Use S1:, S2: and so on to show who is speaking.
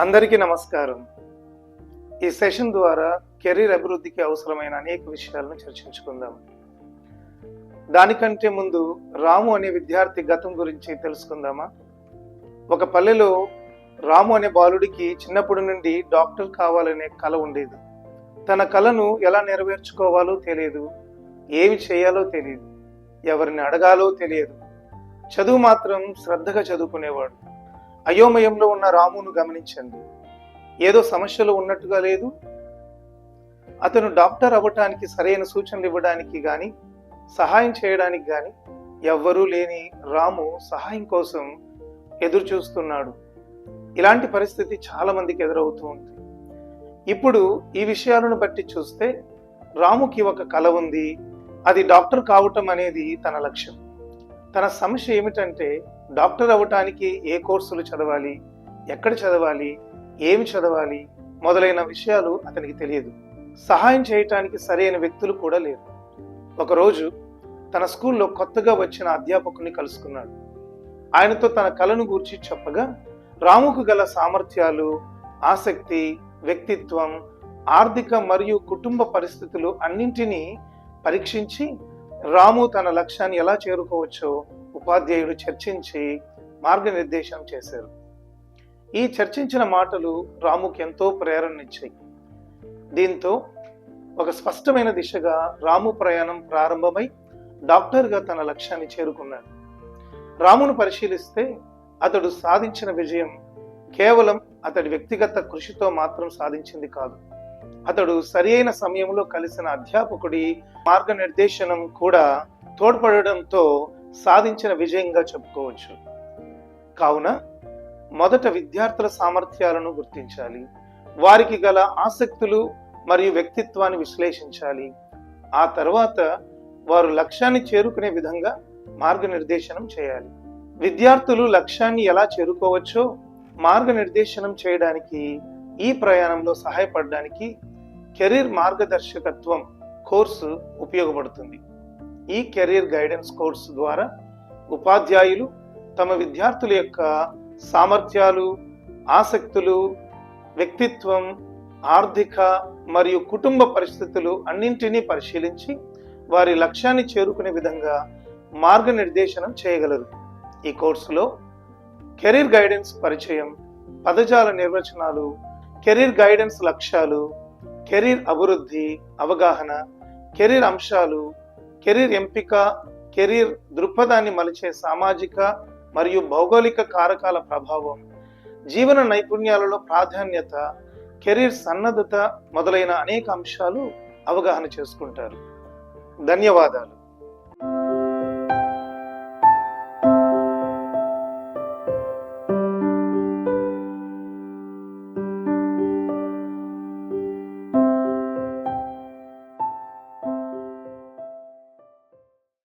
S1: అందరికీ నమస్కారం. ఈ సెషన్ ద్వారా కెరీర్ అభివృద్ధికి అవసరమైన అనేక విషయాలను చర్చించుకుందాం. దానికంటే ముందు రాము అనే విద్యార్థి గతం గురించి తెలుసుకుందామా? ఒక పల్లెలో రాము అనే బాలుడికి చిన్నప్పటి నుండి డాక్టర్ కావాలనే కల ఉండేది. తన కలను ఎలా నెరవేర్చుకోవాలో తెలియదు, ఏమి చేయాలో తెలియదు, ఎవరిని అడగాలో తెలియదు. చదువు మాత్రం శ్రద్ధగా చదువుకునేవాడు. అయోమయంలో ఉన్న రామును గమనించండి. ఏదో సమస్యలు ఉన్నట్టుగా లేదు. అతను డాక్టర్ అవ్వటానికి సరైన సూచనలు ఇవ్వడానికి గాని, సహాయం చేయడానికి గాని ఎవ్వరూ లేని రాము సహాయం కోసం ఎదురు చూస్తున్నాడు. ఇలాంటి పరిస్థితి చాలా మందికి ఎదురవుతూ ఉంది. ఇప్పుడు ఈ విషయాలను బట్టి చూస్తే రాముకి ఒక కల ఉంది. అది డాక్టర్ కావటం అనేది తన లక్ష్యం. తన సమస్య ఏమిటంటే డాక్టర్ అవ్వటానికి ఏ కోర్సులు చదవాలి, ఎక్కడ చదవాలి, ఏమి చదవాలి మొదలైన విషయాలు అతనికి తెలియదు. సహాయం చేయటానికి సరైన వ్యక్తులు కూడా లేరు. ఒకరోజు తన స్కూల్లో కొత్తగా వచ్చిన అధ్యాపకుని కలుసుకున్నాడు. ఆయనతో తన కలను గూర్చి చెప్పగా రాముకు గల సామర్థ్యాలు, ఆసక్తి, వ్యక్తిత్వం, ఆర్థిక మరియు కుటుంబ పరిస్థితులు అన్నింటినీ పరీక్షించి రాము తన లక్ష్యాన్ని ఎలా చేరుకోవచ్చో ఉపాధ్యాయుడు చర్చించి మార్గనిర్దేశం చేశారు. ఈ చర్చించిన మాటలు రాముకి ఎంతో ప్రేరణనిచ్చాయి. దీంతో ఒక స్పష్టమైన దిశగా రాము ప్రయాణం ప్రారంభమై డాక్టర్గా తన లక్ష్యాన్ని చేరుకున్నాడు. రామును పరిశీలిస్తే అతడు సాధించిన విజయం కేవలం అతడి వ్యక్తిగత కృషితో మాత్రం సాధించింది కాదు. అతడు సరియైన సమయంలో కలిసిన అధ్యాపకుడి మార్గనిర్దేశనం కూడా తోడ్పడడంతో సాధించిన విజయంగా చెప్పుకోవచ్చు. కావున మొదట విద్యార్థుల సామర్థ్యాలను గుర్తించాలి, వారికి గల ఆసక్తులు మరియు వ్యక్తిత్వాన్ని విశ్లేషించాలి. ఆ తర్వాత వారు లక్ష్యాన్ని చేరుకునే విధంగా మార్గనిర్దేశనం చేయాలి. విద్యార్థులు లక్ష్యాన్ని ఎలా చేరుకోవచ్చో మార్గనిర్దేశనం చేయడానికి ఈ ప్రయాణంలో సహాయపడడానికి కెరీర్ మార్గదర్శకత్వం కోర్సు ఉపయోగపడుతుంది. ఈ కెరీర్ గైడెన్స్ కోర్సు ద్వారా ఉపాధ్యాయులు తమ విద్యార్థుల యొక్క సామర్థ్యాలు, ఆసక్తులు, వ్యక్తిత్వం, ఆర్థిక మరియు కుటుంబ పరిస్థితులు అన్నింటినీ పరిశీలించి వారి లక్ష్యాన్ని చేరుకునే విధంగా మార్గనిర్దేశనం చేయగలరు. ఈ కోర్సులో కెరీర్ గైడెన్స్ పరిచయం, పదజాల నిర్వచనాలు, కెరీర్ గైడెన్స్ లక్ష్యాలు, కెరీర్ అభివృద్ధి అవగాహన, కెరీర్ అంశాలు, కెరీర్ ఎంపిక, కెరీర్ దృక్పథాన్ని మలిచే సామాజిక మరియు భౌగోళిక కారకాల ప్రభావం, జీవన నైపుణ్యాలలో ప్రాధాన్యత, కెరీర్ సన్నద్ధత మొదలైన అనేక అంశాలు అవగాహన చేసుకుంటారు. ధన్యవాదాలు.